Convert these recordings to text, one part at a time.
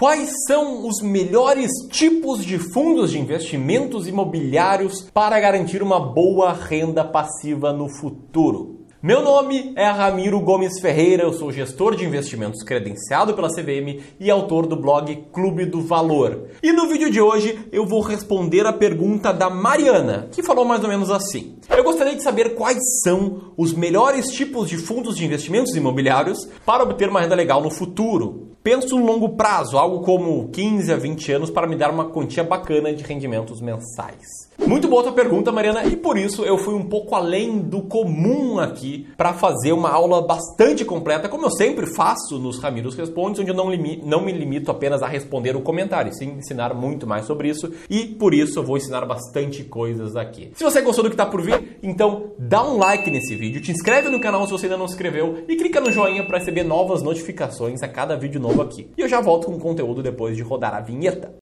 Quais são os melhores tipos de fundos de investimentos imobiliários para garantir uma boa renda passiva no futuro? Meu nome é Ramiro Gomes Ferreira, eu sou gestor de investimentos credenciado pela CVM e autor do blog Clube do Valor. E no vídeo de hoje eu vou responder a pergunta da Mariana, que falou mais ou menos assim. Eu gostaria de saber quais são os melhores tipos de fundos de investimentos imobiliários para obter uma renda legal no futuro. Penso no longo prazo, algo como 15 a 20 anos para me dar uma quantia bacana de rendimentos mensais. Muito boa tua pergunta, Mariana, e por isso eu fui um pouco além do comum aqui para fazer uma aula bastante completa, como eu sempre faço nos Ramiros Responde, onde eu não me limito apenas a responder o comentário, sim ensinar muito mais sobre isso, e por isso eu vou ensinar bastante coisas aqui. Se você gostou do que está por vir, então dá um like nesse vídeo, te inscreve no canal se você ainda não se inscreveu e clica no joinha para receber novas notificações a cada vídeo novo aqui. E eu já volto com o conteúdo depois de rodar a vinheta.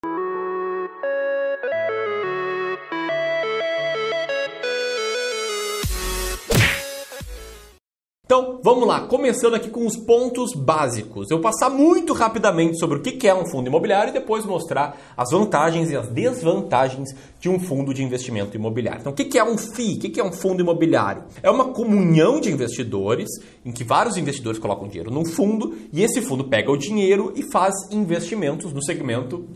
Então, vamos lá, começando aqui com os pontos básicos. Eu vou passar muito rapidamente sobre o que é um fundo imobiliário e depois mostrar as vantagens e as desvantagens de um fundo de investimento imobiliário. Então, o que é um FII? O que é um fundo imobiliário? É uma comunhão de investidores em que vários investidores colocam dinheiro num fundo e esse fundo pega o dinheiro e faz investimentos no segmento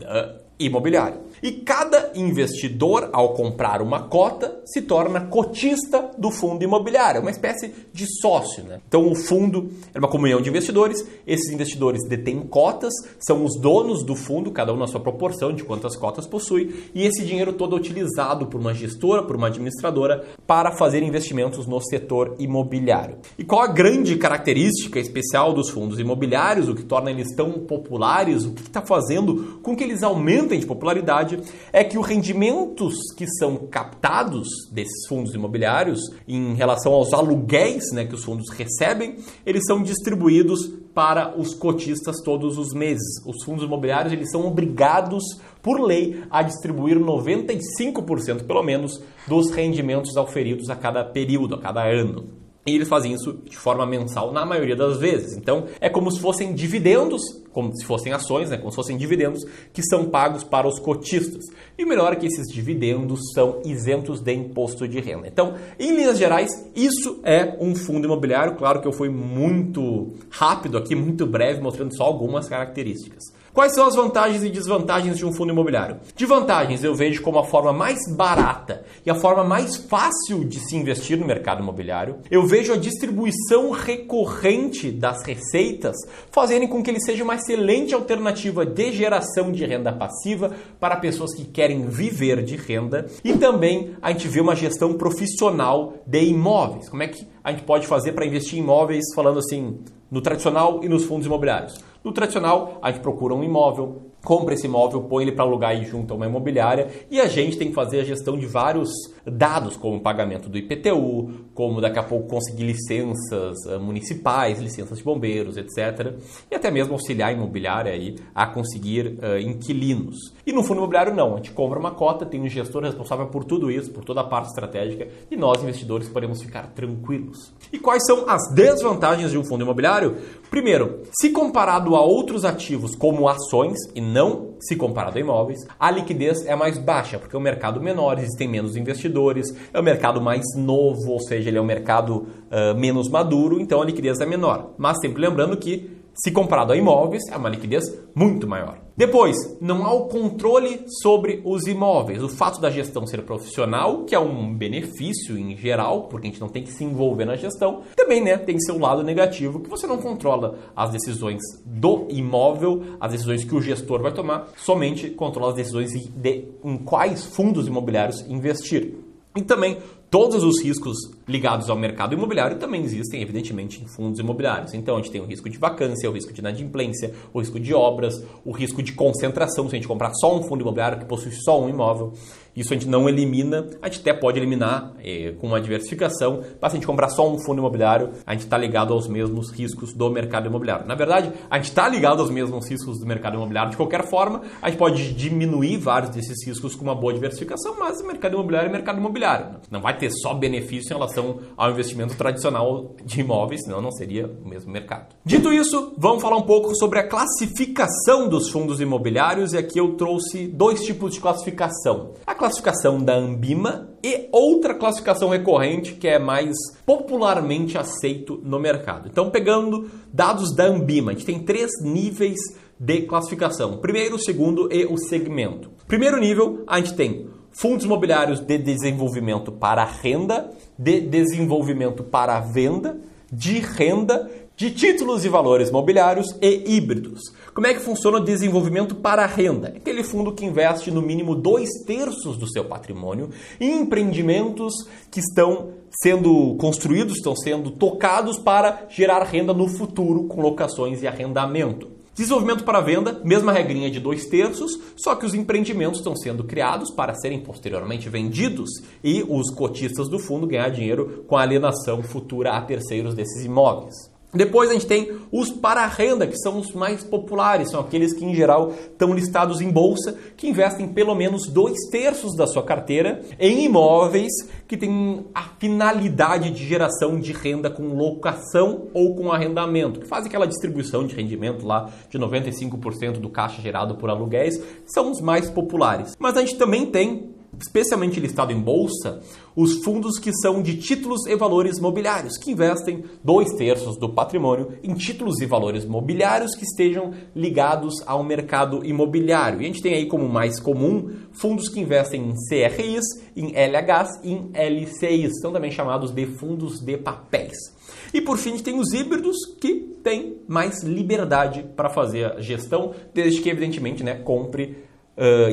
imobiliário. E cada investidor, ao comprar uma cota, se torna cotista do fundo imobiliário, uma espécie de sócio, né? Então o fundo é uma comunhão de investidores, esses investidores detêm cotas, são os donos do fundo, cada um na sua proporção de quantas cotas possui, e esse dinheiro todo é utilizado por uma gestora, por uma administradora, para fazer investimentos no setor imobiliário. E qual a grande característica especial dos fundos imobiliários, o que torna eles tão populares, o que está fazendo com que eles aumentem de popularidade, é que os rendimentos que são captados desses fundos imobiliários em relação aos aluguéis, né, que os fundos recebem, eles são distribuídos para os cotistas todos os meses. Os fundos imobiliários eles são obrigados, por lei, a distribuir 95% pelo menos dos rendimentos auferidos a cada período, a cada ano. E eles fazem isso de forma mensal na maioria das vezes. Então, é como se fossem dividendos, como se fossem ações, né? Como se fossem dividendos que são pagos para os cotistas. E o melhor é que esses dividendos são isentos de imposto de renda. Então, em linhas gerais, isso é um fundo imobiliário. Claro que eu fui muito rápido aqui, muito breve, mostrando só algumas características. Quais são as vantagens e desvantagens de um fundo imobiliário? De vantagens, eu vejo como a forma mais barata e a forma mais fácil de se investir no mercado imobiliário. Eu vejo a distribuição recorrente das receitas, fazendo com que ele seja uma excelente alternativa de geração de renda passiva para pessoas que querem viver de renda. E também a gente vê uma gestão profissional de imóveis. Como é que a gente pode fazer para investir em imóveis, falando assim, no tradicional e nos fundos imobiliários? No tradicional, a gente procura um imóvel, compra esse imóvel, põe ele para alugar e junta a uma imobiliária e a gente tem que fazer a gestão de vários dados, como o pagamento do IPTU, como daqui a pouco conseguir licenças municipais, licenças de bombeiros, etc. E até mesmo auxiliar a imobiliária aí a conseguir inquilinos. E no fundo imobiliário não, a gente compra uma cota, tem um gestor responsável por tudo isso, por toda a parte estratégica e nós investidores podemos ficar tranquilos. E quais são as desvantagens de um fundo imobiliário? Primeiro, se comparado a outros ativos como ações e não se comparado a imóveis, a liquidez é mais baixa, porque é um mercado menor, existem menos investidores, é um mercado mais novo, ou seja, ele é um mercado menos maduro, então a liquidez é menor. Mas sempre lembrando que, se comparado a imóveis, é uma liquidez muito maior. Depois, não há o controle sobre os imóveis. O fato da gestão ser profissional, que é um benefício em geral, porque a gente não tem que se envolver na gestão, também tem seu lado negativo, que você não controla as decisões do imóvel, as decisões que o gestor vai tomar, somente controla as decisões de em quais fundos imobiliários investir. E também todos os riscos ligados ao mercado imobiliário também existem, evidentemente, em fundos imobiliários. Então, a gente tem o risco de vacância, o risco de inadimplência, o risco de obras, o risco de concentração, se a gente comprar só um fundo imobiliário que possui só um imóvel. Isso a gente não elimina, a gente até pode eliminar com uma diversificação, mas se a gente comprar só um fundo imobiliário, a gente está ligado aos mesmos riscos do mercado imobiliário. Na verdade, a gente está ligado aos mesmos riscos do mercado imobiliário de qualquer forma, a gente pode diminuir vários desses riscos com uma boa diversificação, mas o mercado imobiliário é mercado imobiliário. Não vai ter só benefício em relação ao investimento tradicional de imóveis, senão não seria o mesmo mercado. Dito isso, vamos falar um pouco sobre a classificação dos fundos imobiliários, e aqui eu trouxe dois tipos de classificação. A classificação da Ambima e outra classificação recorrente que é mais popularmente aceito no mercado. Então, pegando dados da Ambima, a gente tem 3 níveis de classificação. O primeiro, o segundo e o segmento. Primeiro nível, a gente tem fundos imobiliários de desenvolvimento para renda, de desenvolvimento para venda, de renda, de títulos e valores mobiliários e híbridos. Como é que funciona o desenvolvimento para renda? É aquele fundo que investe no mínimo 2/3 do seu patrimônio em empreendimentos que estão sendo construídos, estão sendo tocados para gerar renda no futuro com locações e arrendamento. Desenvolvimento para venda, mesma regrinha de 2/3, só que os empreendimentos estão sendo criados para serem posteriormente vendidos e os cotistas do fundo ganhar dinheiro com a alienação futura a terceiros desses imóveis. Depois a gente tem os para renda, que são os mais populares, são aqueles que em geral estão listados em bolsa, que investem pelo menos 2/3 da sua carteira em imóveis que têm a finalidade de geração de renda com locação ou com arrendamento, que fazem aquela distribuição de rendimento lá de 95% do caixa gerado por aluguéis, são os mais populares. Mas a gente também tem, especialmente listado em bolsa, os fundos que são de títulos e valores mobiliários, que investem 2/3 do patrimônio em títulos e valores mobiliários que estejam ligados ao mercado imobiliário. E a gente tem aí como mais comum fundos que investem em CRIs, em LHs e em LCIs, são também chamados de fundos de papéis. E por fim, a gente tem os híbridos, que têm mais liberdade para fazer a gestão, desde que, evidentemente, compre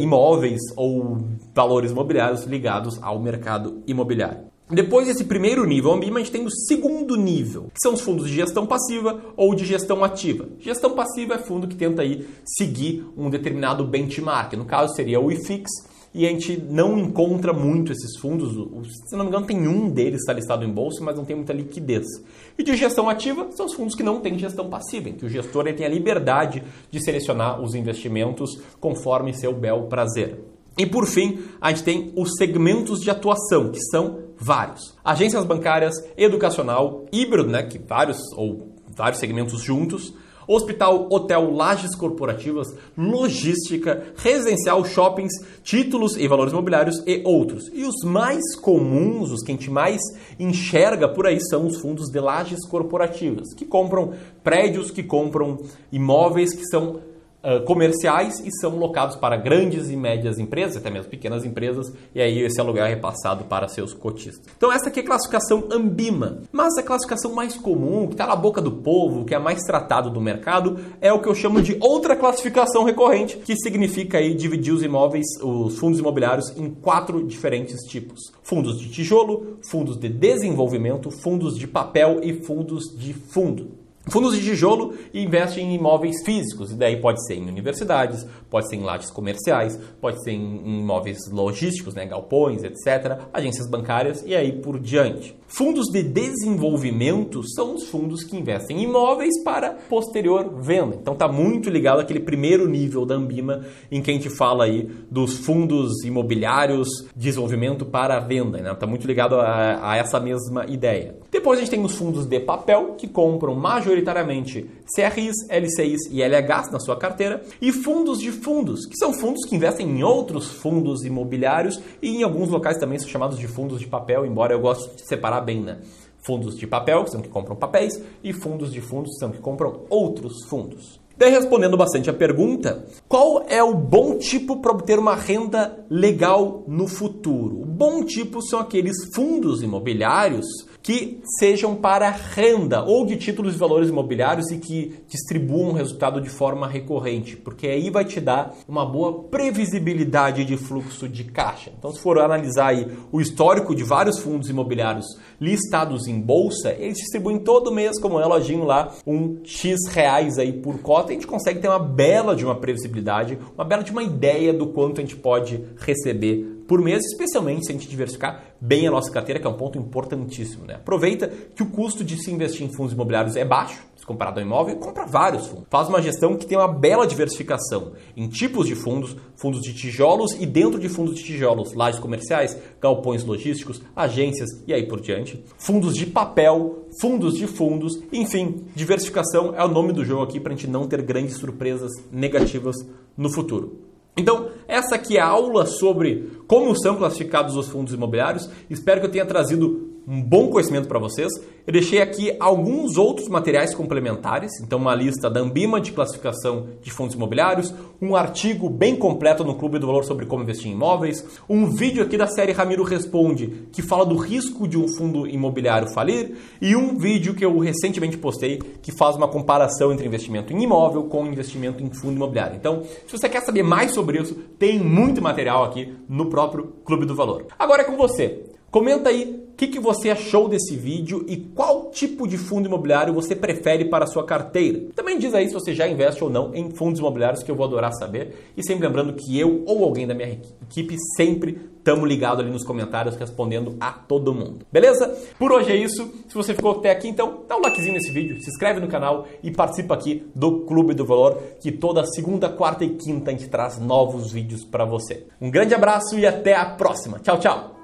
imóveis ou valores imobiliários ligados ao mercado imobiliário. Depois desse primeiro nível Ambima, a gente tem o segundo nível, que são os fundos de gestão passiva ou de gestão ativa. Gestão passiva é fundo que tenta aí seguir um determinado benchmark, no caso seria o IFIX, e a gente não encontra muito esses fundos, se não me engano tem um deles que está listado em bolsa, mas não tem muita liquidez. E de gestão ativa são os fundos que não têm gestão passiva, em que o gestor tem a liberdade de selecionar os investimentos conforme seu bel prazer. E por fim, a gente tem os segmentos de atuação, que são vários. Agências bancárias, educacional, híbrido, que vários segmentos juntos, hospital, hotel, lajes corporativas, logística, residencial, shoppings, títulos e valores imobiliários e outros. E os mais comuns, os que a gente mais enxerga por aí, são os fundos de lajes corporativas, que compram prédios, que compram imóveis que são comerciais e são locados para grandes e médias empresas, até mesmo pequenas empresas, e aí esse aluguel é repassado para seus cotistas. Então essa aqui é a classificação Ambima, mas a classificação mais comum, que está na boca do povo, que é mais tratado do mercado, é o que eu chamo de outra classificação recorrente, que significa aí dividir os imóveis, os fundos imobiliários, em 4 diferentes tipos: fundos de tijolo, fundos de desenvolvimento, fundos de papel e fundos de fundo. Fundos de tijolo investem em imóveis físicos, e daí pode ser em universidades, pode ser em lajes comerciais, pode ser em imóveis logísticos, galpões, etc., agências bancárias e aí por diante. Fundos de desenvolvimento são os fundos que investem em imóveis para posterior venda. Então está muito ligado àquele primeiro nível da Ambima, em que a gente fala aí dos fundos imobiliários, desenvolvimento para venda. Está muito ligado a essa mesma ideia. Depois a gente tem os fundos de papel, que compram majoritariamente CRIs, LCIs e LHs na sua carteira, e fundos de fundos, que são fundos que investem em outros fundos imobiliários e em alguns locais também são chamados de fundos de papel, embora eu goste de separar bem, fundos de papel, que são que compram papéis, e fundos de fundos, que são que compram outros fundos. Daí, respondendo bastante a pergunta, qual é o bom tipo para obter uma renda legal no futuro? O bom tipo são aqueles fundos imobiliários que sejam para renda ou de títulos de valores imobiliários e que distribuam o resultado de forma recorrente, porque aí vai te dar uma boa previsibilidade de fluxo de caixa. Então, se for analisar aí o histórico de vários fundos imobiliários listados em bolsa, eles distribuem todo mês, como reloginho lá, um X reais aí por cota, e a gente consegue ter uma bela de uma previsibilidade, uma bela de uma ideia do quanto a gente pode receber por mês, especialmente se a gente diversificar bem a nossa carteira, que é um ponto importantíssimo, né? Aproveita que o custo de se investir em fundos imobiliários é baixo, se comparado ao imóvel, e compra vários fundos. Faz uma gestão que tem uma bela diversificação em tipos de fundos, fundos de tijolos e dentro de fundos de tijolos, lajes comerciais, galpões logísticos, agências e aí por diante, fundos de papel, fundos de fundos, enfim, diversificação é o nome do jogo aqui para a gente não ter grandes surpresas negativas no futuro. Então, essa aqui é a aula sobre como são classificados os fundos imobiliários. Espero que eu tenha trazido um bom conhecimento para vocês. Eu deixei aqui alguns outros materiais complementares, então uma lista da Ambima de classificação de fundos imobiliários, um artigo bem completo no Clube do Valor sobre como investir em imóveis, um vídeo aqui da série Ramiro Responde, que fala do risco de um fundo imobiliário falir, e um vídeo que eu recentemente postei, que faz uma comparação entre investimento em imóvel com investimento em fundo imobiliário. Então, se você quer saber mais sobre isso, tem muito material aqui no próprio Clube do Valor. Agora é com você. Comenta aí o que você achou desse vídeo e qual tipo de fundo imobiliário você prefere para a sua carteira. Também diz aí se você já investe ou não em fundos imobiliários, que eu vou adorar saber. E sempre lembrando que eu ou alguém da minha equipe sempre estamos ligados ali nos comentários respondendo a todo mundo. Beleza? Por hoje é isso. Se você ficou até aqui, então dá um likezinho nesse vídeo, se inscreve no canal e participa aqui do Clube do Valor, que toda segunda, quarta e quinta a gente traz novos vídeos para você. Um grande abraço e até a próxima. Tchau, tchau!